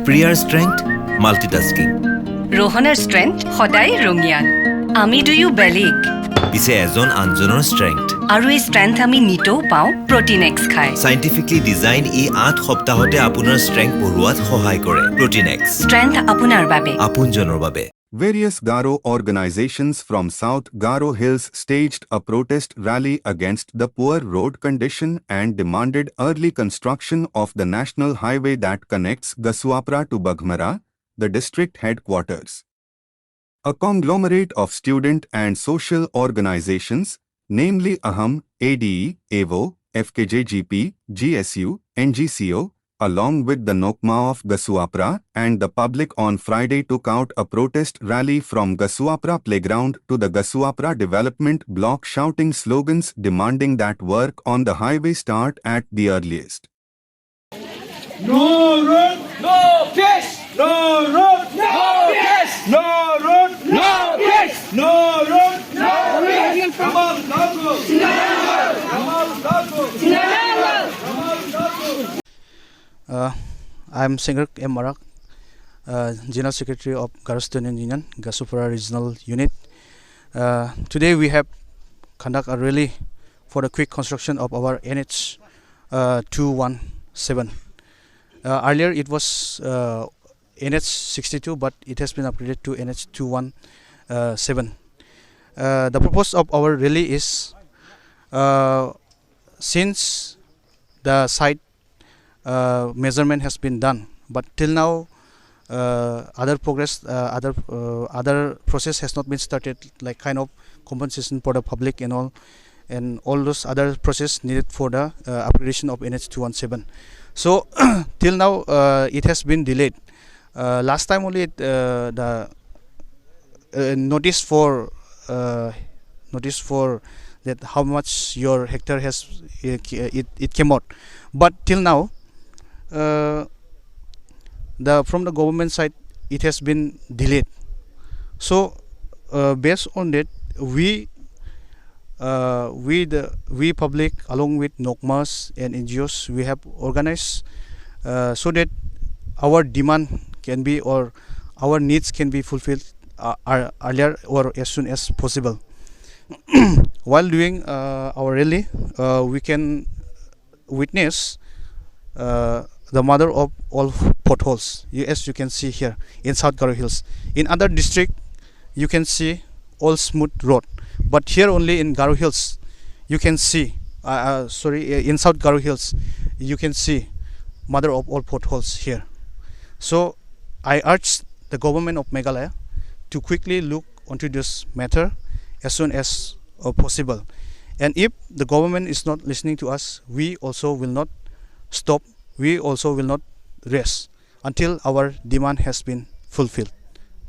প্ৰিয়াৰ strength multitasking ৰোহনৰ strength সদায় ৰঙিয়ান আমি দুয়ো বেলেগ পিছে এজন আনজনৰ ষ্ট্ৰেংথ আৰু এই ষ্ট্ৰেংথ আমি নিতেও পাওঁ প্ৰটিন এক্স খাই সাইন্টিফিকলি ডিজাইন ই 8 সপ্তাহতে আপোনাৰ ষ্ট্ৰেংথ বঢ়োৱাত সহায় কৰে প্ৰটিন এক্স ষ্ট্ৰেংথ আপোনাৰ বাবে আপোনজনৰ বাবে Various Garo organizations from South Garo Hills staged a protest rally against the poor road condition and demanded early construction of the national highway that connects Gasuapra to Baghmara, the district headquarters. A conglomerate of student and social organizations, namely AHAM, ADE, AVO, FKJGP, GSU, NGCO, along with the Nokma of Gasuapra and the public on Friday took out a protest rally from Gasuapra playground to the Gasuapra development block shouting slogans demanding that work on the highway start at the earliest. No road, no peace! No road, no peace! No road, no peace! No road, no peace! Come on, Nago! Come on, Nago! I am Singer M. Marak, General Secretary of Garo Student Union, Gasuapra Regional Unit. Today we have conduct a rally for the quick construction of our NH 217. Earlier it was NH 62, but it has been upgraded to NH 217. The purpose of our rally is since the site measurement has been done, but till now other process has not been started, like kind of compensation for the public and all those other process needed for the upgradation of NH 217. So till now it has been delayed. Last time only the notice for that how much your hectare has it came out, but till now from the government side it has been delayed. So based on that, we public along with NOCMAS and NGOs, we have organized so that our demand can be or our needs can be fulfilled earlier or as soon as possible. While doing our rally, we can witness the mother of all potholes, as you can see here in South Garo Hills. In other district you can see all smooth road, but here only in Garo Hills you can see in South Garo Hills you can see mother of all potholes here. So I urge the government of Meghalaya to quickly look onto this matter as soon as possible, and if the government is not listening to us, we also will not stop, we also will not rest until our demand has been fulfilled.